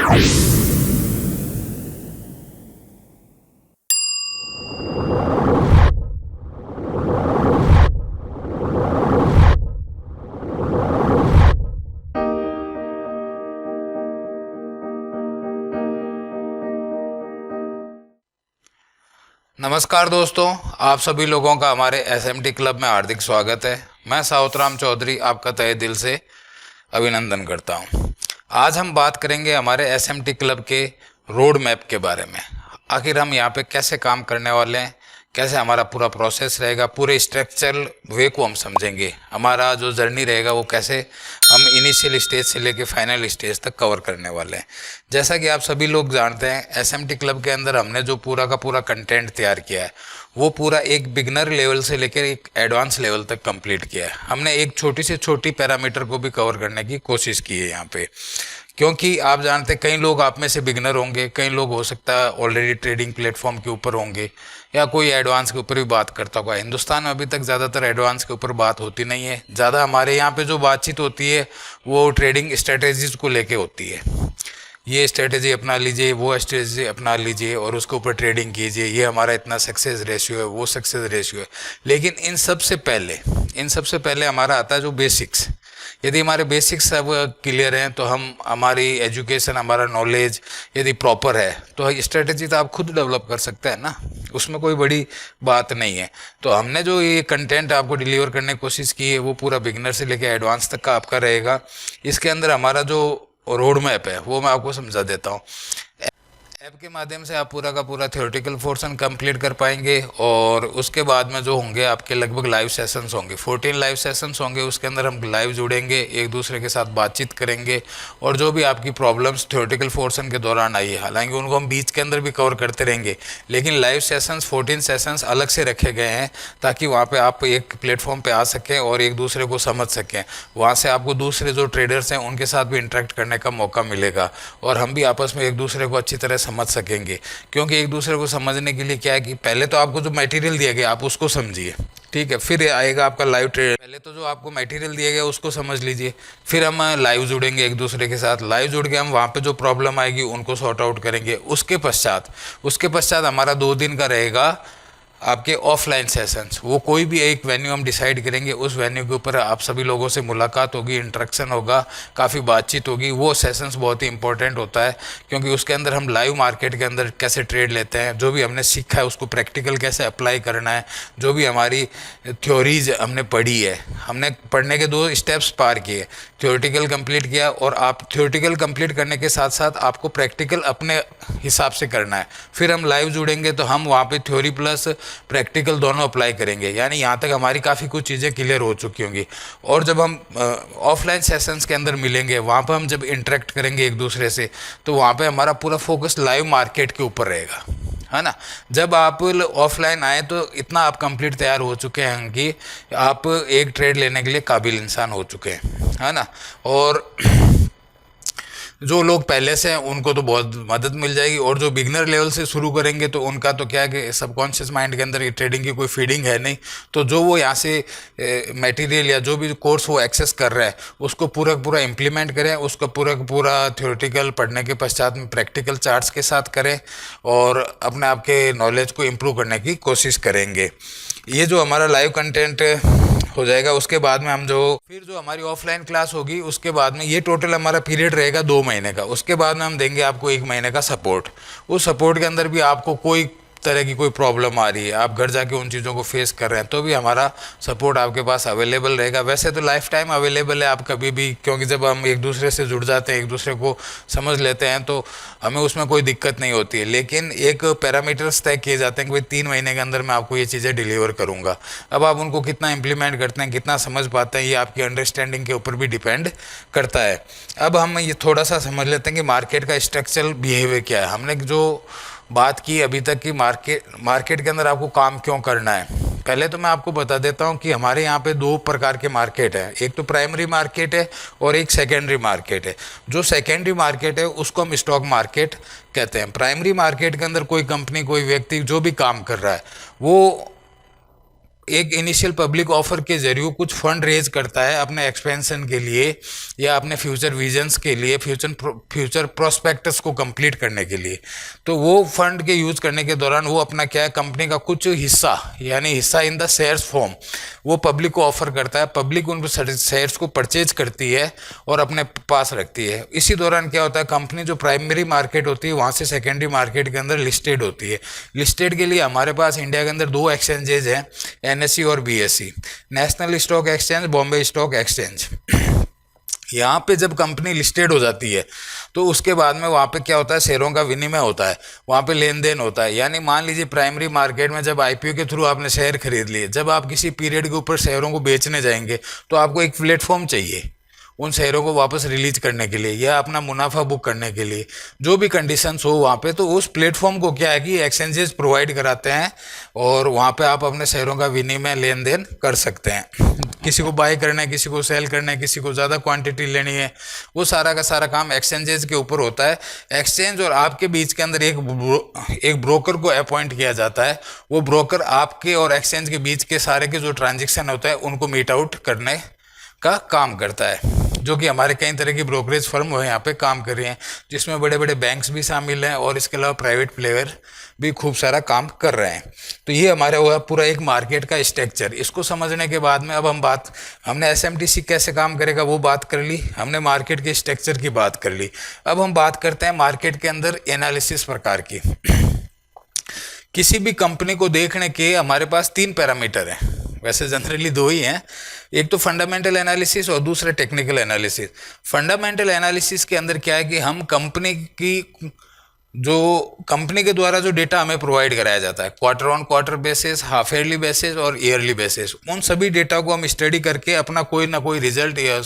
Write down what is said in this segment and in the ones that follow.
नमस्कार दोस्तों, आप सभी लोगों का हमारे एसएमटी क्लब में हार्दिक स्वागत है। मैं साउतराम चौधरी आपका तहे दिल से अभिनंदन करता हूं। आज हम बात करेंगे हमारे एसएमटी क्लब के रोड मैप के बारे में। आखिर हम यहाँ पे कैसे काम करने वाले हैं, कैसे हमारा पूरा प्रोसेस रहेगा, पूरे स्ट्रक्चरल वे को हम समझेंगे। हमारा जो जर्नी रहेगा वो कैसे हम इनिशियल स्टेज से लेके फाइनल स्टेज तक कवर करने वाले हैं। जैसा कि आप सभी लोग जानते हैं, एसएमटी क्लब के अंदर हमने जो पूरा का पूरा कंटेंट तैयार किया है वो पूरा एक बिगनर लेवल से लेकर एक एडवांस लेवल तक कंप्लीट किया है। हमने एक छोटी से छोटी पैरामीटर को भी कवर करने की कोशिश की है यहाँ पे, क्योंकि आप जानते हैं कई लोग आप में से बिगनर होंगे, कई लोग हो सकता है ऑलरेडी ट्रेडिंग प्लेटफॉर्म के ऊपर होंगे या कोई एडवांस के ऊपर भी बात करता होगा। हिंदुस्तान में अभी तक ज़्यादातर एडवांस के ऊपर बात होती नहीं है। ज़्यादा हमारे यहाँ पे जो बातचीत होती है वो ट्रेडिंग स्ट्रेटेजीज को लेके होती है। ये स्ट्रेटेजी अपना लीजिए, वो स्ट्रेटेजी अपना लीजिए और उसके ऊपर ट्रेडिंग कीजिए, ये हमारा इतना सक्सेस रेशियो है, वो सक्सेस रेशियो है। लेकिन इन सबसे पहले हमारा आता है जो बेसिक्स। यदि हमारे बेसिक्स सब क्लियर हैं तो हम हमारी एजुकेशन, हमारा नॉलेज यदि प्रॉपर है तो स्ट्रेटेजी तो आप खुद डेवलप कर सकते हैं ना, उसमें कोई बड़ी बात नहीं है। तो हमने जो ये कंटेंट आपको डिलीवर करने की कोशिश की है वो पूरा बिगनर से लेकर एडवांस तक का आपका रहेगा। इसके अंदर हमारा जो रोड मैप है वो मैं आपको समझा देता हूँ। ऐप के माध्यम से आप पूरा का पूरा थ्योरेटिकल पोर्शन कंप्लीट कर पाएंगे और उसके बाद में जो होंगे आपके लगभग लाइव सेशंस होंगे, 14 लाइव सेशंस होंगे। उसके अंदर हम लाइव जुड़ेंगे, एक दूसरे के साथ बातचीत करेंगे और जो भी आपकी प्रॉब्लम्स थ्योरेटिकल पोर्शन के दौरान आई है, हालांकि उनको हम बीच के अंदर भी कवर करते रहेंगे, लेकिन लाइव सेशंस 14 सेशंस अलग से रखे गए हैं ताकि वहाँ पर आप एक प्लेटफॉर्म पर आ सकें और एक दूसरे को समझ सकें। वहाँ से आपको दूसरे जो ट्रेडर्स हैं उनके साथ भी इंटरेक्ट करने का मौका मिलेगा और हम भी आपस में एक दूसरे को अच्छी तरह समझ सकेंगे। क्योंकि एक दूसरे को समझने के लिए क्या है कि पहले तो आपको जो मटेरियल दिया गया आप उसको समझिए, ठीक है, फिर आएगा आपका लाइव ट्रेड। पहले तो जो आपको मटेरियल दिया गया उसको समझ लीजिए, फिर हम लाइव जुड़ेंगे एक दूसरे के साथ। लाइव जुड़ के हम वहाँ पे जो प्रॉब्लम आएगी उनको सॉर्ट आउट करेंगे। उसके पश्चात हमारा 2 दिन का रहेगा आपके ऑफलाइन सेशंस। वो कोई भी एक वेन्यू हम डिसाइड करेंगे, उस वेन्यू के ऊपर आप सभी लोगों से मुलाकात होगी, इंटरेक्शन होगा, काफ़ी बातचीत होगी। वो सेशंस बहुत ही इंपॉर्टेंट होता है क्योंकि उसके अंदर हम लाइव मार्केट के अंदर कैसे ट्रेड लेते हैं, जो भी हमने सीखा है उसको प्रैक्टिकल कैसे अप्लाई करना है, जो भी हमारी थ्योरीज हमने पढ़ी है, हमने पढ़ने के 2 स्टेप्स पार किए। थ्योरेटिकल कंप्लीट किया और आप थ्योरेटिकल कंप्लीट करने के साथ साथ आपको प्रैक्टिकल अपने हिसाब से करना है। फिर हम लाइव जुड़ेंगे तो हम वहाँ पे थ्योरी प्लस प्रैक्टिकल दोनों अप्लाई करेंगे, यानी यहाँ तक हमारी काफ़ी कुछ चीज़ें क्लियर हो चुकी होंगी। और जब हम ऑफलाइन सेशंस के अंदर मिलेंगे, वहाँ पर हम जब इंटरेक्ट करेंगे एक दूसरे से, तो वहाँ पे हमारा पूरा फोकस लाइव मार्केट के ऊपर रहेगा, है ना। जब आप ऑफलाइन आए तो इतना आप कंप्लीट तैयार हो चुके हैं कि आप एक ट्रेड लेने के लिए काबिल इंसान हो चुके हैं, है ना। और जो लोग पहले से हैं उनको तो बहुत मदद मिल जाएगी और जो बिगनर लेवल से शुरू करेंगे तो उनका तो क्या है कि सबकॉन्शियस माइंड के अंदर ट्रेडिंग की कोई फीडिंग है नहीं, तो जो वो यहाँ से मटेरियल या जो भी कोर्स वो एक्सेस कर रहा है उसको पूरा इम्प्लीमेंट करें, उसको पूरा थ्योरेटिकल पढ़ने के पश्चात में प्रैक्टिकल चार्ट्स के साथ करें और अपने आप के नॉलेज को इम्प्रूव करने की कोशिश करेंगे। ये जो हमारा लाइव कंटेंट हो जाएगा, उसके बाद में हम फिर जो हमारी ऑफलाइन क्लास होगी उसके बाद में ये टोटल हमारा पीरियड रहेगा 2 महीने का। उसके बाद में हम देंगे आपको 1 महीने का सपोर्ट। उस सपोर्ट के अंदर भी आपको कोई तरह की कोई प्रॉब्लम आ रही है, आप घर जाके उन चीज़ों को फेस कर रहे हैं, तो भी हमारा सपोर्ट आपके पास अवेलेबल रहेगा। वैसे तो लाइफ टाइम अवेलेबल है, आप कभी भी, क्योंकि जब हम एक दूसरे से जुड़ जाते हैं, एक दूसरे को समझ लेते हैं तो हमें उसमें कोई दिक्कत नहीं होती है। लेकिन एक पैरामीटर्स तय किए जाते हैं कि भाई 3 महीने के अंदर मैं आपको ये चीज़ें डिलीवर करूँगा। अब आप उनको कितना इम्प्लीमेंट करते हैं, कितना समझ पाते हैं, ये आपकी अंडरस्टैंडिंग के ऊपर भी डिपेंड करता है। अब हम ये थोड़ा सा समझ लेते हैं कि मार्केट का स्ट्रक्चरल बिहेवियर क्या है। हमने जो बात की अभी तक कि मार्केट के अंदर आपको काम क्यों करना है, पहले तो मैं आपको बता देता हूं कि हमारे यहाँ पे 2 प्रकार के मार्केट है। एक तो प्राइमरी मार्केट है और एक सेकेंडरी मार्केट है। जो सेकेंडरी मार्केट है उसको हम स्टॉक मार्केट कहते हैं। प्राइमरी मार्केट के अंदर कोई कंपनी, कोई व्यक्ति जो भी काम कर रहा है वो एक इनिशियल पब्लिक ऑफर के जरिए कुछ फंड रेज करता है अपने एक्सपेंशन के लिए या अपने फ्यूचर विजन्स के लिए, फ्यूचर प्रोस्पेक्टस को कंप्लीट करने के लिए, तो वो फंड के यूज़ करने के दौरान वो अपना क्या है, कंपनी का कुछ हिस्सा यानी हिस्सा इन द शेयर्स फॉर्म वो पब्लिक को ऑफर करता है। पब्लिक उन शेयर्स को परचेज करती है और अपने पास रखती है। इसी दौरान क्या होता है, कंपनी जो प्राइमरी मार्केट होती है वहाँ से सेकेंडरी मार्केट के अंदर लिस्टेड होती है। लिस्टेड के लिए हमारे पास इंडिया के अंदर 2 एक्सचेंजेज हैं, NSE और BSE, national stock exchange, Bombay stock exchange. यहाँ पे जब कंपनी लिस्टेड हो जाती है तो उसके बाद में वहाँ पे क्या होता है, शेयरों का विनिमय होता है, वहाँ पे लेन देन होता है। यानी मान लीजिए प्राइमरी मार्केट में जब IPO के थ्रू आपने शेयर खरीद लिए, जब आप किसी पीरियड के ऊपर शेयरों को बेचने जाएंगे तो आपको एक प्लेटफॉर्म चाहिए उन शेयरों को वापस रिलीज करने के लिए या अपना मुनाफा बुक करने के लिए, जो भी कंडीशंस हो वहाँ पे। तो उस प्लेटफॉर्म को क्या है कि एक्सचेंजेस प्रोवाइड कराते हैं और वहाँ पे आप अपने शेयरों का विनिमय लेन देन कर सकते हैं। किसी को बाय करना है, किसी को सेल करना है, किसी को ज़्यादा क्वांटिटी लेनी है, वो सारा का सारा काम एक्सचेंजेस के ऊपर होता है। एक्सचेंज और आपके बीच के अंदर एक ब्रोकर को अपॉइंट किया जाता है। वो ब्रोकर आपके और एक्सचेंज के बीच के सारे के जो ट्रांजेक्शन होता है उनको मीट आउट करने का काम करता है, जो कि हमारे कई तरह की ब्रोकरेज फर्म वो यहाँ पे काम कर रही हैं, जिसमें बड़े बड़े बैंक्स भी शामिल हैं और इसके अलावा प्राइवेट प्लेयर भी खूब सारा काम कर रहे हैं। तो ये हमारा हुआ पूरा एक मार्केट का स्ट्रक्चर। इसको समझने के बाद में अब हमने SMTC कैसे काम करेगा वो बात कर ली, हमने मार्केट के स्ट्रक्चर की बात कर ली। अब हम बात करते हैं मार्केट के अंदर एनालिसिस प्रकार की। किसी भी कंपनी को देखने के हमारे पास 3 पैरामीटर हैं, वैसे जनरली 2 ही हैं, एक तो फंडामेंटल एनालिसिस और दूसरा टेक्निकल एनालिसिस। फंडामेंटल एनालिसिस के अंदर क्या है कि हम कंपनी के द्वारा जो डेटा हमें प्रोवाइड कराया जाता है, quarter on quarter basis, half yearly basis और ईयरली बेसिस, उन सभी डेटा को हम स्टडी करके अपना कोई ना कोई रिजल्ट या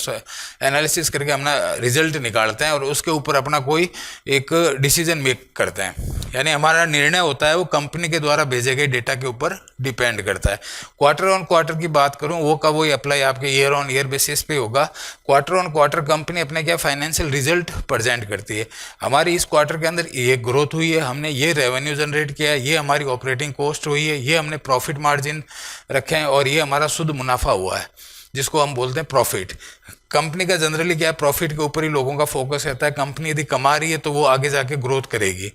एनालिसिस करके अपना रिजल्ट निकालते हैं और उसके ऊपर अपना कोई एक डिसीजन मेक करते हैं। यानी हमारा निर्णय होता है वो कंपनी के द्वारा भेजे गए डेटा के ऊपर डिपेंड करता है। क्वार्टर ऑन क्वार्टर की बात करूं वो का वही अप्लाई आपके ईयर ऑन ईयर बेसिस पे होगा। क्वार्टर ऑन क्वार्टर कंपनी अपने क्या फाइनेंशियल रिजल्ट प्रेजेंट करती है। हमारी इस क्वार्टर के अंदर ये ग्रोथ हुई है, हमने ये रेवेन्यू जनरेट किया है, ये हमारी ऑपरेटिंग कॉस्ट हुई है, ये हमने प्रॉफिट मार्जिन रखे हैं और ये हमारा शुद्ध मुनाफा हुआ है, जिसको हम बोलते हैं प्रॉफिट। कंपनी का जनरली क्या है, प्रॉफिट के ऊपर ही लोगों का फोकस रहता है। कंपनी यदि कमा रही है तो वो आगे जाके ग्रोथ करेगी,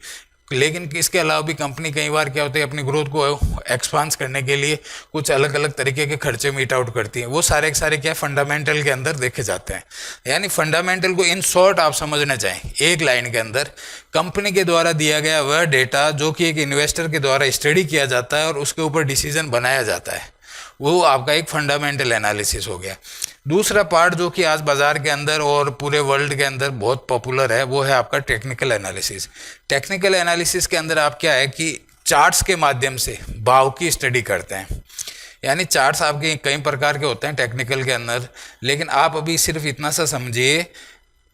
लेकिन इसके अलावा भी कंपनी कई बार क्या होता है अपनी ग्रोथ को एक्सपांस करने के लिए कुछ अलग अलग तरीके के खर्चे मीट आउट करती है। वो सारे के सारे क्या फंडामेंटल के अंदर देखे जाते हैं। यानी फंडामेंटल को इन शॉर्ट आप समझना चाहें एक लाइन के अंदर, कंपनी के द्वारा दिया गया वह डेटा जो कि एक इन्वेस्टर के द्वारा स्टडी किया जाता है और उसके ऊपर डिसीजन बनाया जाता है, वो आपका एक फंडामेंटल एनालिसिस हो गया। दूसरा पार्ट जो कि आज बाजार के अंदर और पूरे वर्ल्ड के अंदर बहुत पॉपुलर है वो है आपका टेक्निकल एनालिसिस। टेक्निकल एनालिसिस के अंदर आप क्या है कि चार्ट्स के माध्यम से भाव की स्टडी करते हैं। यानी चार्ट्स आपके कई प्रकार के होते हैं टेक्निकल के अंदर, लेकिन आप अभी सिर्फ इतना सा समझिए,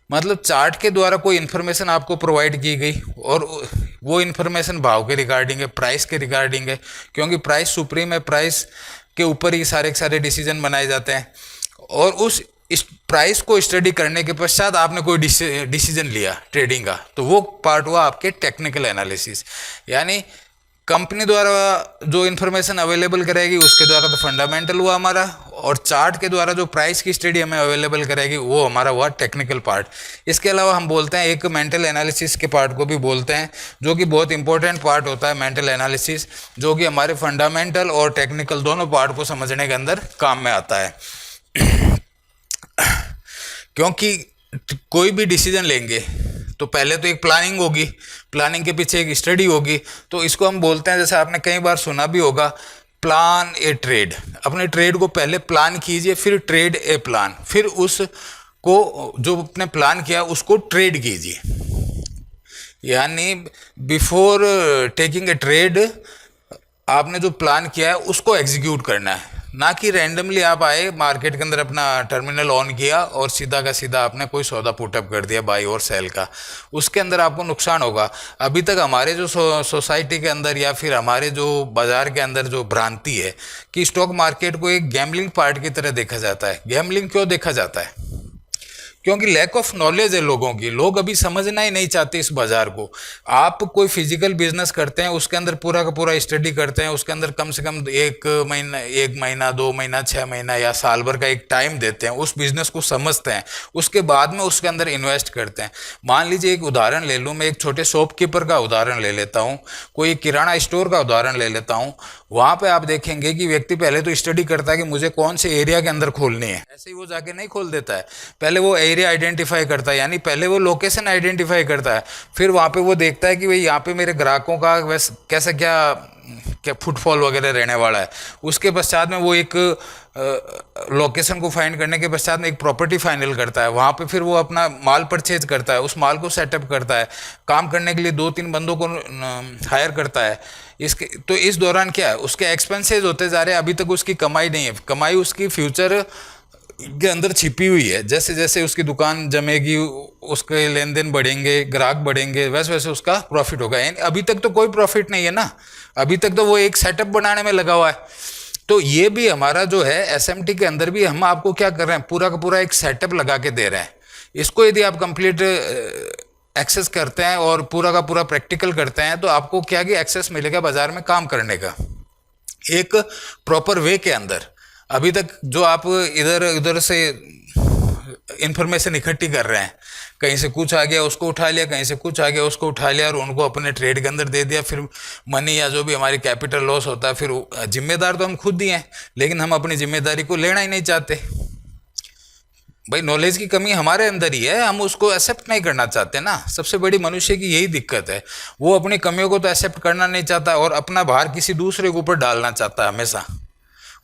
मतलब चार्ट के द्वारा कोई इन्फॉर्मेशन आपको प्रोवाइड की गई और वो इन्फॉर्मेशन भाव के रिगार्डिंग है, प्राइस के रिगार्डिंग है, क्योंकि प्राइस सुप्रीम है, प्राइस के ऊपर ही सारे के सारे डिसीजन बनाए जाते हैं। और उस प्राइस को स्टडी करने के पश्चात आपने कोई डिसीजन लिया ट्रेडिंग का, तो वो पार्ट हुआ आपके टेक्निकल एनालिसिस। यानी कंपनी द्वारा जो इन्फॉर्मेशन अवेलेबल करेगी उसके द्वारा तो फंडामेंटल हुआ हमारा, और चार्ट के द्वारा जो प्राइस की स्टडी हमें अवेलेबल करेगी वो हमारा हुआ टेक्निकल पार्ट। इसके अलावा हम बोलते हैं एक मेंटल एनालिसिस के पार्ट को भी बोलते हैं, जो कि बहुत इंपॉर्टेंट पार्ट होता है मेंटल एनालिसिस, जो कि हमारे फंडामेंटल और टेक्निकल दोनों पार्ट को समझने के अंदर काम में आता है। क्योंकि कोई भी डिसीजन लेंगे तो पहले तो एक प्लानिंग होगी, प्लानिंग के पीछे एक स्टडी होगी, तो इसको हम बोलते हैं, जैसे आपने कई बार सुना भी होगा, प्लान ए ट्रेड। अपने ट्रेड को पहले प्लान कीजिए, फिर ट्रेड ए प्लान, फिर उसको जो आपने प्लान किया उसको ट्रेड कीजिए। यानी बिफोर टेकिंग ए ट्रेड आपने जो प्लान किया है उसको एग्जीक्यूट करना है, ना कि रैंडमली आप आए मार्केट के अंदर अपना टर्मिनल ऑन किया और सीधा का सीधा आपने कोई सौदा पुटअप कर दिया बाई और सेल का, उसके अंदर आपको नुकसान होगा। अभी तक हमारे जो सोसाइटी के अंदर या फिर हमारे जो बाजार के अंदर जो भ्रांति है कि स्टॉक मार्केट को एक गैम्बलिंग पार्ट की तरह देखा जाता है। गैम्बलिंग क्यों देखा जाता है? क्योंकि लैक ऑफ नॉलेज है लोगों की, लोग अभी समझना ही नहीं चाहते इस बाजार को। आप कोई फिजिकल बिजनेस करते हैं, उसके अंदर पूरा का पूरा स्टडी करते हैं, उसके अंदर कम से कम एक महीना 2 महीना 6 महीना या साल भर का एक टाइम देते हैं, उस बिजनेस को समझते हैं, उसके बाद में उसके अंदर इन्वेस्ट करते हैं। मान लीजिए एक उदाहरण ले लूँ, मैं एक छोटे शॉपकीपर का उदाहरण ले लेता हूँ, कोई किराना स्टोर का उदाहरण ले लेता हूँ। वहाँ पे आप देखेंगे कि व्यक्ति पहले तो स्टडी करता है कि मुझे कौन से एरिया के अंदर खोलनी है, ऐसे ही वो जाके नहीं खोल देता है। पहले वो एरिया आइडेंटिफाई करता है, यानी पहले वो लोकेशन आइडेंटिफाई करता है, फिर वहाँ पे वो देखता है कि भाई यहाँ पे मेरे ग्राहकों का वैसे कैसा क्या क्या फुटफॉल वगैरह रहने वाला है। उसके पश्चात में वो एक लोकेशन को फाइंड करने के पश्चात में एक प्रॉपर्टी फाइनल करता है, वहाँ पे फिर वो अपना माल परचेज करता है, उस माल को सेटअप करता है, काम करने के लिए 2-3 बंदों को हायर करता है। इसके तो इस दौरान क्या है, उसके एक्सपेंसेस होते जा रहे हैं, अभी तक उसकी कमाई नहीं है। कमाई उसकी फ्यूचर के अंदर छिपी हुई है। जैसे जैसे उसकी दुकान जमेगी, उसके लेन देन बढ़ेंगे, ग्राहक बढ़ेंगे, वैसे वैसे उसका प्रॉफिट होगा। यानी अभी तक तो कोई प्रॉफिट नहीं है ना, अभी तक तो वो एक सेटअप बनाने में लगा हुआ है। तो ये भी हमारा जो है एसएमटी के अंदर भी हम आपको क्या कर रहे हैं, पूरा का पूरा एक सेटअप लगा के दे रहे हैं। इसको यदि आप कंप्लीट एक्सेस करते हैं और पूरा का पूरा प्रैक्टिकल करते हैं, तो आपको क्या कि एक्सेस मिलेगा बाजार में काम करने का एक प्रॉपर वे के अंदर। अभी तक जो आप इधर उधर से इंफॉर्मेशन इकट्ठी कर रहे हैं, कहीं से कुछ आ गया उसको उठा लिया, कहीं से कुछ आ गया उसको उठा लिया और उनको अपने ट्रेड के अंदर दे दिया, फिर मनी या जो भी हमारी कैपिटल लॉस होता है, फिर जिम्मेदार तो हम खुद ही हैं, लेकिन हम अपनी जिम्मेदारी को लेना ही नहीं चाहते। भाई नॉलेज की कमी हमारे अंदर ही है, हम उसको एक्सेप्ट नहीं करना चाहते ना। सबसे बड़ी मनुष्य की यही दिक्कत है, वो अपनी कमियों को तो एक्सेप्ट करना नहीं चाहता और अपना भार किसी दूसरे के ऊपर डालना चाहता है हमेशा।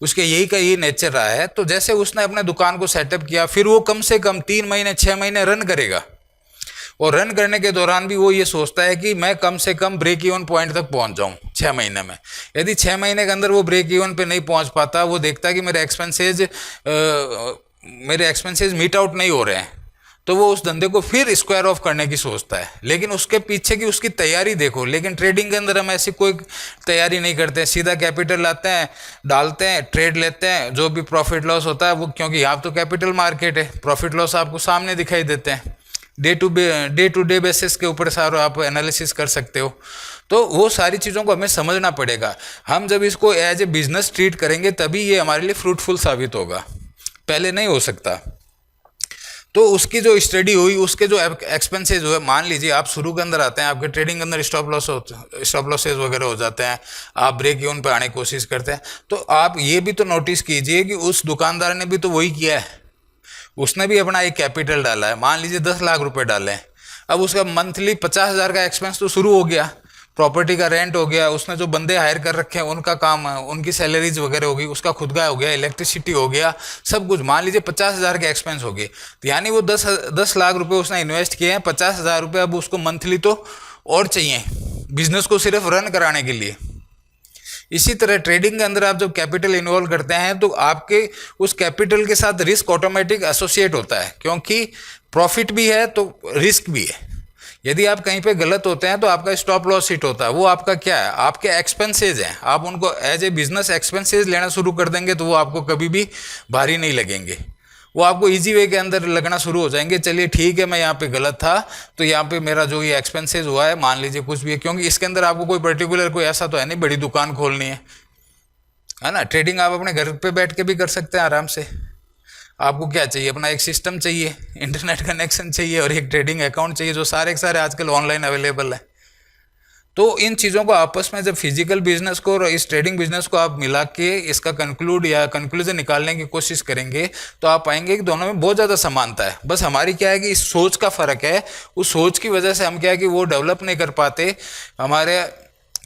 उसके यही का यही नेचर रहा है। तो जैसे उसने अपने दुकान को सेटअप किया, फिर वो कम से कम 3 महीने 6 महीने रन करेगा, और रन करने के दौरान भी वो ये सोचता है कि मैं कम से कम ब्रेक इवन पॉइंट तक पहुंच जाऊं 6 महीने में। यदि 6 महीने के अंदर वो ब्रेक इवन पे नहीं पहुंच पाता, वो देखता है कि मेरे एक्सपेंसेज मीट आउट नहीं हो रहे हैं, तो वो उस धंधे को फिर स्क्वायर ऑफ करने की सोचता है। लेकिन उसके पीछे की उसकी तैयारी देखो। लेकिन ट्रेडिंग के अंदर हम ऐसी कोई तैयारी नहीं करते, सीधा कैपिटल लाते हैं, डालते हैं, ट्रेड लेते हैं, जो भी प्रॉफिट लॉस होता है वो, क्योंकि यहाँ तो कैपिटल मार्केट है, प्रॉफिट लॉस आपको सामने दिखाई देते हैं, डे टू डे बेसिस के ऊपर सारा आप एनालिसिस कर सकते हो। तो वो सारी चीज़ों को हमें समझना पड़ेगा। हम जब इसको एज ए बिजनेस ट्रीट करेंगे तभी ये हमारे लिए फ्रूटफुल साबित होगा, पहले नहीं हो सकता। तो उसकी जो स्टडी हुई, उसके जो एक्सपेंसेस हुए, मान लीजिए आप शुरू के अंदर आते हैं, आपके ट्रेडिंग के अंदर स्टॉप लॉसेज वगैरह हो जाते हैं, आप ब्रेक इवन पे आने की कोशिश करते हैं, तो आप ये भी तो नोटिस कीजिए कि उस दुकानदार ने भी तो वही किया है, उसने भी अपना एक कैपिटल डाला है, मान लीजिए 10 लाख रुपए डाले हैं। अब उसका मंथली 50,000 का एक्सपेंस तो शुरू हो गया, प्रॉपर्टी का रेंट हो गया, उसने जो बंदे हायर कर रखे हैं उनका काम है, उनकी सैलरीज वगैरह होगी, उसका खुद का हो गया, इलेक्ट्रिसिटी हो गया, सब कुछ मान लीजिए 50,000 के एक्सपेंस हो गए। तो यानी वो 10 लाख रुपए उसने इन्वेस्ट किए हैं, 50,000 रुपये अब उसको मंथली तो और चाहिए बिजनेस को सिर्फ रन कराने के लिए। इसी तरह ट्रेडिंग के अंदर आप जब कैपिटल इन्वॉल्व करते हैं तो आपके उस कैपिटल के साथ रिस्क ऑटोमेटिक एसोसिएट होता है, क्योंकि प्रॉफिट भी है तो रिस्क भी है। यदि आप कहीं पे गलत होते हैं तो आपका स्टॉप लॉस हिट होता है, वो आपका क्या है, आपके एक्सपेंसेज हैं। आप उनको एज ए बिजनेस एक्सपेंसेज लेना शुरू कर देंगे तो वो आपको कभी भी भारी नहीं लगेंगे, वो आपको इजी वे के अंदर लगना शुरू हो जाएंगे। चलिए ठीक है, मैं यहाँ पे गलत था, तो यहाँ पे मेरा जो ये एक्सपेंसेस हुआ है, मान लीजिए कुछ भी है, क्योंकि इसके अंदर आपको कोई पर्टिकुलर कोई ऐसा तो है नहीं बड़ी दुकान खोलनी है ना। ट्रेडिंग आप अपने घर पे बैठ के भी कर सकते हैं आराम से। आपको क्या चाहिए, अपना एक सिस्टम चाहिए, इंटरनेट कनेक्शन चाहिए और एक ट्रेडिंग अकाउंट चाहिए, जो सारे के सारे आजकल ऑनलाइन अवेलेबल है। तो इन चीज़ों को आपस में जब फिजिकल बिजनेस को और इस ट्रेडिंग बिजनेस को आप मिला के इसका कंक्लूजन निकालने की कोशिश करेंगे तो आप पाएंगे कि दोनों में बहुत ज़्यादा समानता है। बस हमारी क्या है कि इस सोच का फ़र्क है, उस सोच की वजह से हम क्या है कि वो डेवलप नहीं कर पाते, हमारे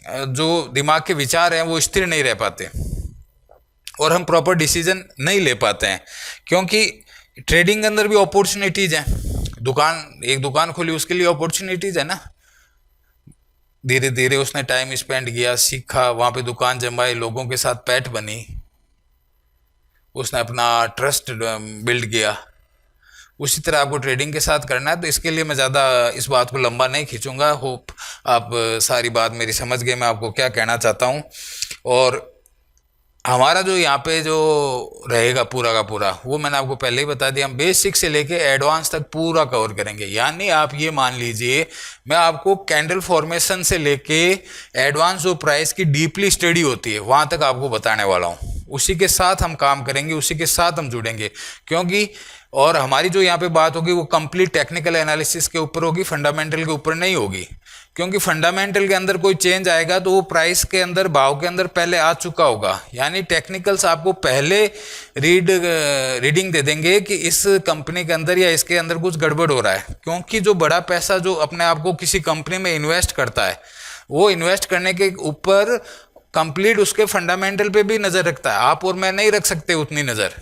जो दिमाग के विचार हैं वो स्थिर नहीं रह पाते और हम प्रॉपर डिसीजन नहीं ले पाते हैं। क्योंकि ट्रेडिंग के अंदर भी अपॉर्चुनिटीज़ हैं, एक दुकान खोली उसके लिए अपॉर्चुनिटीज़ है ना। धीरे धीरे उसने टाइम स्पेंड किया, सीखा, वहाँ पे दुकान जमाई, लोगों के साथ पैठ बनी, उसने अपना ट्रस्ट बिल्ड किया। उसी तरह आपको ट्रेडिंग के साथ करना है। तो इसके लिए मैं ज़्यादा इस बात को लंबा नहीं खींचूंगा। होप आप सारी बात मेरी समझ गए मैं आपको क्या कहना चाहता हूँ। और हमारा जो यहाँ पे जो रहेगा पूरा का पूरा, वो मैंने आपको पहले ही बता दिया, हम बेसिक से लेके एडवांस तक पूरा कवर करेंगे। यानी आप ये मान लीजिए मैं आपको कैंडल फॉर्मेशन से लेके एडवांस जो प्राइस की डीपली स्टडी होती है वहां तक आपको बताने वाला हूँ। उसी के साथ हम काम करेंगे, उसी के साथ हम जुड़ेंगे, क्योंकि और हमारी जो यहाँ पे बात होगी वो कंप्लीट टेक्निकल एनालिसिस के ऊपर होगी, फंडामेंटल के ऊपर नहीं होगी। क्योंकि फंडामेंटल के अंदर कोई चेंज आएगा तो वो प्राइस के अंदर, भाव के अंदर पहले आ चुका होगा। यानी टेक्निकल्स आपको पहले रीडिंग दे देंगे कि इस कंपनी के अंदर या इसके अंदर कुछ गड़बड़ हो रहा है। क्योंकि जो बड़ा पैसा जो अपने आप को किसी कंपनी में इन्वेस्ट करता है, वो इन्वेस्ट करने के ऊपर कंप्लीट उसके फंडामेंटल पे भी नज़र रखता है। आप और मैं नहीं रख सकते उतनी नज़र।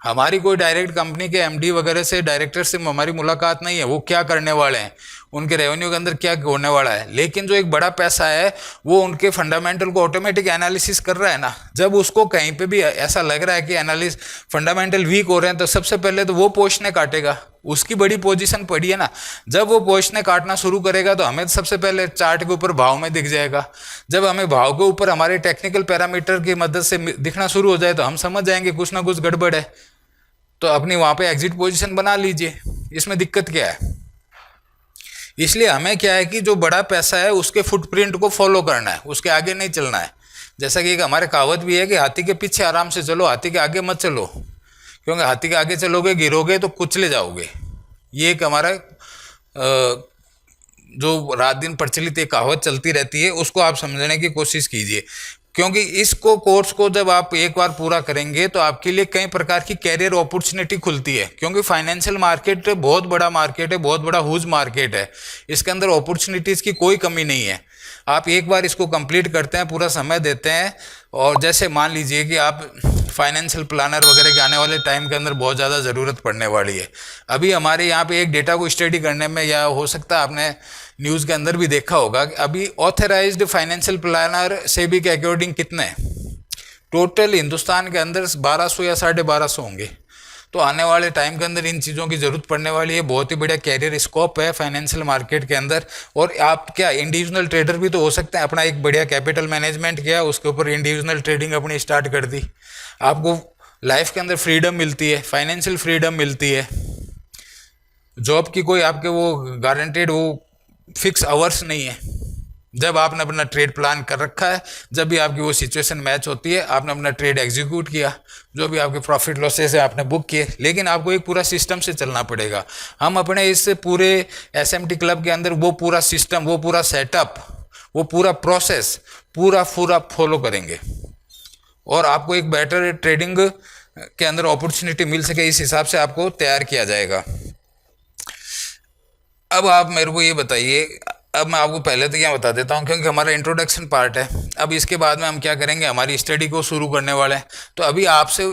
हमारी कोई डायरेक्ट कंपनी के एमडी वगैरह से, डायरेक्टर से हमारी मुलाकात नहीं है, वो क्या करने वाले हैं, उनके रेवेन्यू के अंदर क्या होने वाला है। लेकिन जो एक बड़ा पैसा है वो उनके फंडामेंटल को ऑटोमेटिक एनालिसिस कर रहा है ना। जब उसको कहीं पे भी ऐसा लग रहा है कि एनालिस फंडामेंटल वीक हो रहे हैं, तो सबसे पहले तो वो पोजीशनें काटेगा। उसकी बड़ी पोजीशन पड़ी है ना, जब वो पोजीशनें काटना शुरू करेगा तो हमें सबसे पहले चार्ट के ऊपर भाव में दिख जाएगा। जब हमें भाव के ऊपर हमारे टेक्निकल पैरामीटर की मदद से दिखना शुरू हो जाए तो हम समझ जाएंगे कुछ ना कुछ गड़बड़ है। तो अपनी वहां पे एग्जिट पोजीशन बना लीजिए, इसमें दिक्कत क्या है। इसलिए हमें क्या है कि जो बड़ा पैसा है उसके फुटप्रिंट को फॉलो करना है, उसके आगे नहीं चलना है। जैसा कि एक हमारे कहावत भी है कि हाथी के पीछे आराम से चलो, हाथी के आगे मत चलो, क्योंकि हाथी के आगे चलोगे गिरोगे तो कुचले जाओगे। ये एक हमारा जो रात दिन प्रचलित एक कहावत चलती रहती है, उसको आप समझने की कोशिश कीजिए। क्योंकि इसको कोर्स को जब आप एक बार पूरा करेंगे तो आपके लिए कई प्रकार की कैरियर अपॉर्चुनिटी खुलती है। क्योंकि फाइनेंशियल मार्केट बहुत बड़ा मार्केट है, बहुत बड़ा ह्यूज मार्केट है, इसके अंदर अपॉर्चुनिटीज़ की कोई कमी नहीं है। आप एक बार इसको कंप्लीट करते हैं, पूरा समय देते हैं, और जैसे मान लीजिए कि आप फाइनेंशियल प्लानर वगैरह के आने वाले टाइम के अंदर बहुत ज़्यादा ज़रूरत पड़ने वाली है। अभी हमारे यहाँ पे एक डेटा को स्टडी करने में, या हो सकता है आपने न्यूज़ के अंदर भी देखा होगा कि अभी ऑथराइज्ड फाइनेंशियल प्लानर सेबी के अकॉर्डिंग कितने टोटल हिंदुस्तान के अंदर 1200 या 1250 होंगे। तो आने वाले टाइम के अंदर इन चीज़ों की ज़रूरत पड़ने वाली है। बहुत ही बढ़िया कैरियर स्कोप है फाइनेंशियल मार्केट के अंदर। और आप क्या इंडिविजुअल ट्रेडर भी तो हो सकते हैं। अपना एक बढ़िया कैपिटल मैनेजमेंट किया, उसके ऊपर इंडिविजुअल ट्रेडिंग अपनी स्टार्ट कर दी, आपको लाइफ के अंदर फ्रीडम मिलती है, फाइनेंशियल फ्रीडम मिलती है। जॉब की कोई आपके वो गारंटेड वो फिक्स आवर्स नहीं है। जब आपने अपना ट्रेड प्लान कर रखा है, जब भी आपकी वो सिचुएशन मैच होती है, आपने अपना ट्रेड एग्जीक्यूट किया, जो भी आपके प्रॉफिट लॉसेस है आपने बुक किए। लेकिन आपको एक पूरा सिस्टम से चलना पड़ेगा। हम अपने इस पूरे एसएमटी क्लब के अंदर वो पूरा सिस्टम, वो पूरा सेटअप, वो पूरा प्रोसेस पूरा फॉलो करेंगे, और आपको एक बेटर ट्रेडिंग के अंदर अपॉर्चुनिटी मिल सके, इस हिसाब से आपको तैयार किया जाएगा। अब आप मेरे को ये बताइए, अब मैं आपको पहले तो क्या बता देता हूँ, क्योंकि हमारा इंट्रोडक्शन पार्ट है। अब इसके बाद में हम क्या करेंगे, हमारी स्टडी को शुरू करने वाले हैं। तो अभी आपसे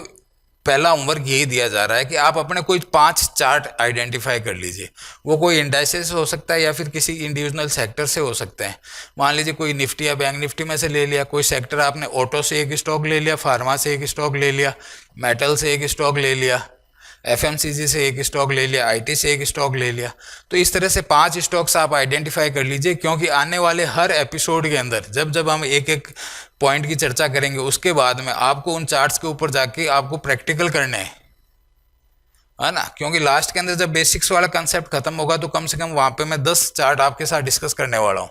पहला होमवर्क यही दिया जा रहा है कि आप अपने कोई 5 चार्ट आइडेंटिफाई कर लीजिए। वो कोई इंडाइसेस हो सकता है या फिर किसी इंडिविजुअल सेक्टर से हो सकते हैं। मान लीजिए कोई निफ्टी या बैंक निफ्टी में से ले लिया, कोई सेक्टर आपने ऑटो से एक स्टॉक ले लिया, फार्मा से एक स्टॉक ले लिया, मेटल से एक स्टॉक ले लिया, एफएमसीजी से एक स्टॉक ले लिया, आईटी से एक स्टॉक ले लिया। तो इस तरह से 5 स्टॉक्स आप आइडेंटिफाई कर लीजिए। क्योंकि आने वाले हर एपिसोड के अंदर जब जब हम एक एक पॉइंट की चर्चा करेंगे, उसके बाद में आपको उन चार्ट्स के ऊपर जाके आपको प्रैक्टिकल करने है ना। क्योंकि लास्ट के अंदर जब बेसिक्स वाला कंसेप्ट खत्म होगा तो कम से कम वहाँ पे मैं 10 चार्ट आपके साथ डिस्कस करने वाला हूँ,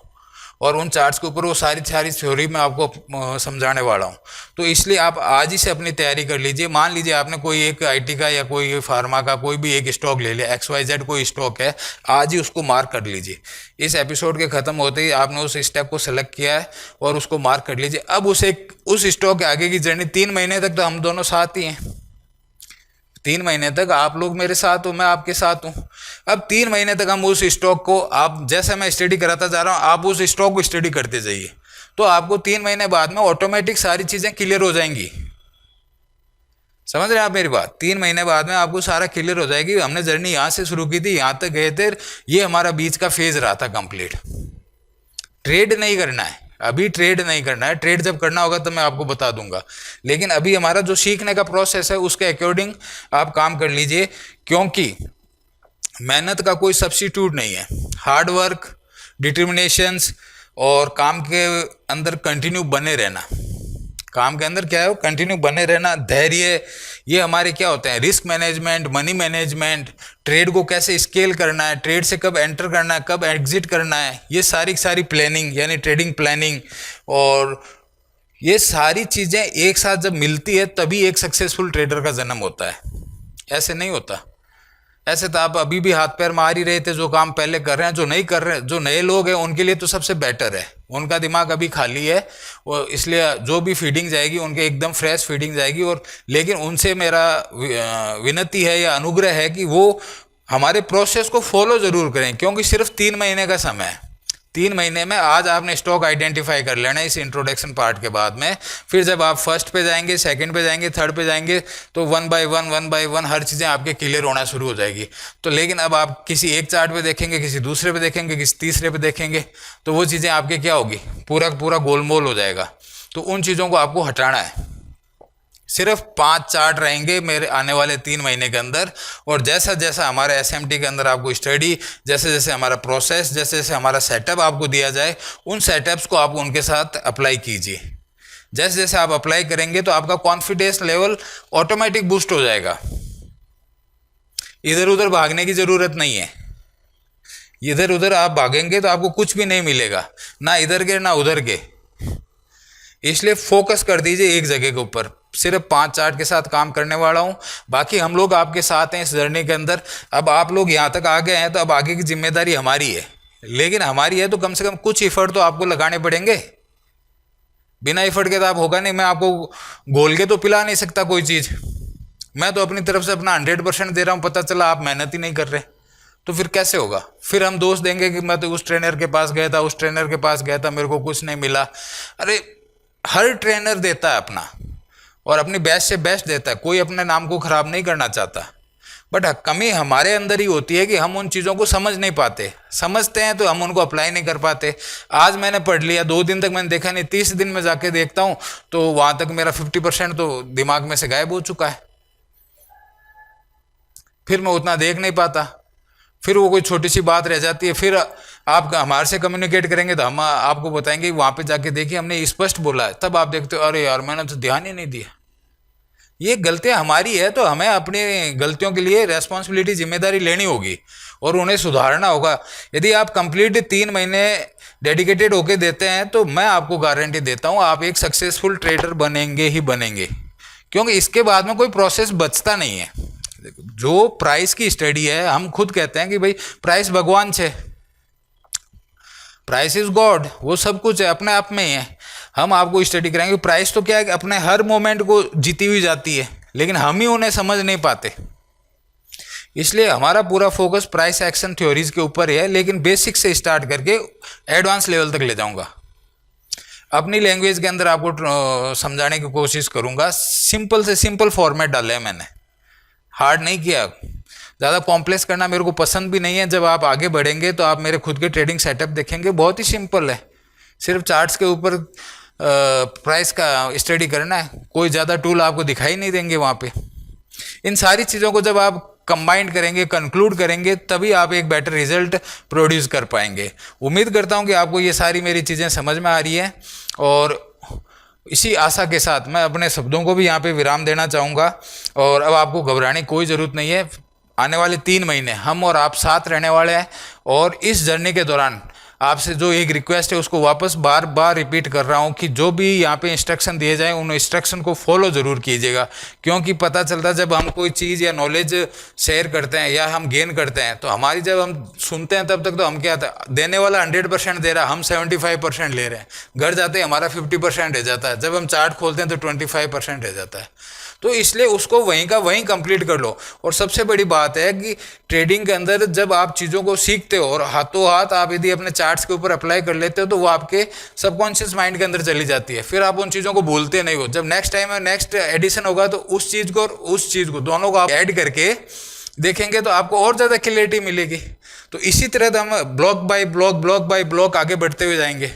और उन चार्ट्स के ऊपर वो सारी थ्योरी मैं आपको समझाने वाला हूँ। तो इसलिए आप आज ही से अपनी तैयारी कर लीजिए। मान लीजिए आपने कोई एक आईटी का या कोई फार्मा का कोई भी एक स्टॉक ले लिया, XYZ कोई स्टॉक है, आज ही उसको मार्क कर लीजिए। इस एपिसोड के ख़त्म होते ही आपने उस स्टेप को सेलेक्ट किया है और उसको मार्क कर लीजिए। अब उस स्टॉक के आगे की जर्नी 3 महीने तक तो हम दोनों साथ ही हैं। 3 महीने तक आप लोग मेरे साथ हो, मैं आपके साथ हूँ। अब 3 महीने तक हम उस स्टॉक को, आप जैसे मैं स्टडी कराता जा रहा हूँ, आप उस स्टॉक को स्टडी करते जाइए। तो आपको 3 महीने बाद में ऑटोमेटिक सारी चीज़ें क्लियर हो जाएंगी। समझ रहे हैं आप मेरी बात? 3 महीने बाद में आपको सारा क्लियर हो जाएगी। हमने जर्नी यहाँ से शुरू की थी, यहाँ तक गए थे, ये हमारा बीच का फेज रहा था कंप्लीट। ट्रेड नहीं करना है अभी, ट्रेड नहीं करना है। ट्रेड जब करना होगा तो मैं आपको बता दूंगा। लेकिन अभी हमारा जो सीखने का प्रोसेस है उसके अकॉर्डिंग आप काम कर लीजिए। क्योंकि मेहनत का कोई सब्स्टिट्यूट नहीं है। हार्ड वर्क, डिटर्मिनेशंस और काम के अंदर कंटिन्यू बने रहना, काम के अंदर क्या है, वो कंटिन्यू बने रहना, धैर्य, ये हमारे क्या होते हैं, risk management, money management, trade को कैसे स्केल करना है, ट्रेड से कब एंटर करना है, कब एग्जिट करना है, ये सारी सारी प्लानिंग यानी ट्रेडिंग प्लानिंग, और ये सारी चीज़ें एक साथ जब मिलती है तभी एक सक्सेसफुल ट्रेडर का जन्म होता है। ऐसे नहीं होता। ऐसे तो आप अभी भी हाथ पैर मार ही रहे थे, जो काम पहले कर रहे हैं, जो नहीं कर रहे, जो नए लोग हैं उनके लिए तो सबसे बेटर है, उनका दिमाग अभी खाली है, और इसलिए जो भी फीडिंग जाएगी उनके एकदम फ्रेश फीडिंग जाएगी। और लेकिन उनसे मेरा विनती है या अनुग्रह है कि वो हमारे प्रोसेस को फॉलो जरूर करें, क्योंकि सिर्फ 3 महीने का समय है। 3 महीने में आज आपने स्टॉक आइडेंटिफाई कर लेना है इस इंट्रोडक्शन पार्ट के बाद में। फिर जब आप फर्स्ट पे जाएंगे, सेकंड पे जाएंगे, थर्ड पे जाएंगे, तो वन बाय वन हर चीज़ें आपके क्लियर होना शुरू हो जाएगी। तो लेकिन अब आप किसी एक चार्ट पे देखेंगे, किसी दूसरे पे देखेंगे, किसी तीसरे पे देखेंगे, तो वो चीज़ें आपके क्या होगी, पूरा पूरा गोलमोल हो जाएगा। तो उन चीज़ों को आपको हटाना है। सिर्फ 5 चार्ट रहेंगे मेरे आने वाले 3 महीने के अंदर, और जैसा जैसा हमारे एसएमटी के अंदर आपको स्टडी, जैसे जैसे हमारा प्रोसेस, जैसे जैसे हमारा सेटअप आपको दिया जाए, उन सेटअप्स को आप उनके साथ अप्लाई कीजिए। जैसे जैसे आप अप्लाई करेंगे तो आपका कॉन्फिडेंस लेवल ऑटोमेटिक बूस्ट हो जाएगा। इधर उधर भागने की ज़रूरत नहीं है। इधर उधर आप भागेंगे तो आपको कुछ भी नहीं मिलेगा, ना इधर के ना उधर के। इसलिए फोकस कर दीजिए एक जगह के ऊपर। सिर्फ 5 चार्ट के साथ काम करने वाला हूं, बाकी हम लोग आपके साथ हैं इस जर्नी के अंदर। अब आप लोग यहां तक आ गए हैं तो अब आगे की जिम्मेदारी हमारी है, लेकिन हमारी है तो कम से कम कुछ एफर्ट तो आपको लगाने पड़ेंगे। बिना एफर्ट के तो आप होगा नहीं। मैं आपको घोल के तो पिला नहीं सकता कोई चीज़। मैं तो अपनी तरफ से अपना 100% दे रहा हूं, पता चला आप मेहनत ही नहीं कर रहे, तो फिर कैसे होगा। फिर हम दोष देंगे कि मैं तो उस ट्रेनर के पास गया था, उस ट्रेनर के पास गया था, मेरे को कुछ नहीं मिला। अरे हर ट्रेनर देता है अपना, और अपनी बेस्ट से बेस्ट देता है, कोई अपने नाम को खराब नहीं करना चाहता। बट कमी हमारे अंदर ही होती है कि हम उन चीज़ों को समझ नहीं पाते। समझते हैं तो हम उनको अप्लाई नहीं कर पाते। आज मैंने पढ़ लिया, 2 दिन तक मैंने देखा नहीं, 30 दिन में जाके देखता हूँ तो वहाँ तक मेरा 50% तो दिमाग में से गायब हो चुका है। फिर मैं उतना देख नहीं पाता, फिर वो कोई छोटी सी बात रह जाती है। फिर आप हमारे से कम्युनिकेट करेंगे तो हम आपको बताएंगे वहाँ पे जाके देखिए हमने स्पष्ट बोला है, तब आप देखते हो अरे यार मैंने तो ध्यान ही नहीं दिया। ये गलतियां हमारी है, तो हमें अपनी गलतियों के लिए रेस्पॉन्सिबिलिटी, जिम्मेदारी लेनी होगी और उन्हें सुधारना होगा। यदि आप कंप्लीट 3 महीने डेडिकेटेड होके देते हैं तो मैं आपको गारंटी देता हूँ आप एक सक्सेसफुल ट्रेडर बनेंगे ही बनेंगे, क्योंकि इसके बाद में कोई प्रोसेस बचता नहीं है। जो प्राइस की स्टडी है, हम खुद कहते हैं कि भाई प्राइस भगवान है, प्राइस इज गॉड, वो सब कुछ है, अपने आप में ही है। हम आपको स्टडी कराएंगे। प्राइस तो क्या है कि अपने हर मोमेंट को जीती हुई जाती है, लेकिन हम ही उन्हें समझ नहीं पाते। इसलिए हमारा पूरा फोकस प्राइस एक्शन थ्योरीज के ऊपर है, लेकिन बेसिक से स्टार्ट करके एडवांस लेवल तक ले जाऊंगा। अपनी लैंग्वेज के अंदर आपको समझाने की कोशिश करूंगा। सिंपल से सिंपल फॉर्मेट डाले है मैंने, हार्ड नहीं किया। ज़्यादा कॉम्प्लेक्स करना मेरे को पसंद भी नहीं है। जब आप आगे बढ़ेंगे तो आप मेरे खुद के ट्रेडिंग सेटअप देखेंगे, बहुत ही सिंपल है। सिर्फ चार्ट्स के ऊपर प्राइस का स्टडी करना है, कोई ज़्यादा टूल आपको दिखाई नहीं देंगे वहाँ पे। इन सारी चीज़ों को जब आप कंबाइन करेंगे, कंक्लूड करेंगे, तभी आप एक बेटर रिजल्ट प्रोड्यूस कर पाएंगे। उम्मीद करता हूँ कि आपको ये सारी मेरी चीज़ें समझ में आ रही हैं, और इसी आशा के साथ मैं अपने शब्दों को भी यहाँ पे विराम देना चाहूँगा। और अब आपको घबराने की कोई ज़रूरत नहीं है। आने वाले 3 महीने हम और आप साथ रहने वाले हैं, और इस जर्नी के दौरान आपसे जो एक रिक्वेस्ट है उसको वापस बार बार रिपीट कर रहा हूँ कि जो भी यहाँ पे इंस्ट्रक्शन दिए जाए उन इंस्ट्रक्शन को फॉलो ज़रूर कीजिएगा। क्योंकि पता चलता है जब हम कोई चीज़ या नॉलेज शेयर करते हैं या हम गेन करते हैं, तो हमारी जब हम सुनते हैं तब तक तो हम क्या था, देने वाला 100% दे रहा, हम 75% ले रहे हैं। घर जाते हमारा 50% रह जाता है, जब हम चार्ट खोलते हैं तो 25% रह जाता है। तो इसलिए उसको वहीं का वहीं कंप्लीट कर लो। और सबसे बड़ी बात है कि ट्रेडिंग के अंदर जब आप चीज़ों को सीखते हो और हाथों हाथ आप यदि अपने चार्ट्स के ऊपर अप्लाई कर लेते हो, तो वो आपके सबकॉन्शियस माइंड के अंदर चली जाती है। फिर आप उन चीज़ों को भूलते नहीं हो। जब नेक्स्ट टाइम में नेक्स्ट एडिशन होगा तो उस चीज़ को और उस चीज़ को दोनों को आप ऐड करके देखेंगे तो आपको और ज़्यादा क्लियरिटी मिलेगी। तो इसी तरह हम block bye block, block bye block आगे बढ़ते हुए जाएंगे।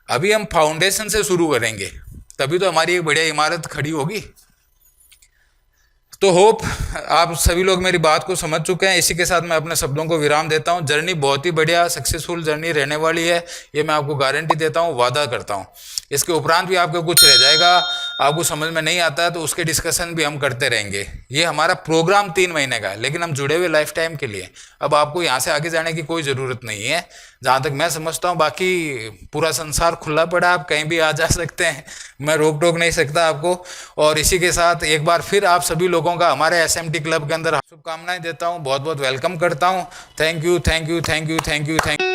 अभी हम फाउंडेशन से शुरू करेंगे, तभी तो हमारी एक बढ़िया इमारत खड़ी होगी। तो होप आप सभी लोग मेरी बात को समझ चुके हैं। इसी के साथ मैं अपने शब्दों को विराम देता हूं। जर्नी बहुत ही बढ़िया सक्सेसफुल जर्नी रहने वाली है, ये मैं आपको गारंटी देता हूं, वादा करता हूं। इसके उपरांत भी आपको कुछ रह जाएगा, आपको समझ में नहीं आता है, तो उसके डिस्कशन भी हम करते रहेंगे। ये हमारा प्रोग्राम 3 महीने का है, लेकिन हम जुड़े हुए लाइफ टाइम के लिए। अब आपको यहाँ से आगे जाने की कोई ज़रूरत नहीं है, जहाँ तक मैं समझता हूँ। बाकी पूरा संसार खुला पड़ा, आप कहीं भी आ जा सकते हैं, मैं रोक टोक नहीं सकता आपको। और इसी के साथ एक बार फिर आप सभी लोगों का हमारे SMT क्लब के अंदर शुभकामनाएं देता हूँ, बहुत बहुत वेलकम करता हूँ। Thank you, thank you, thank you, thank you, thank you.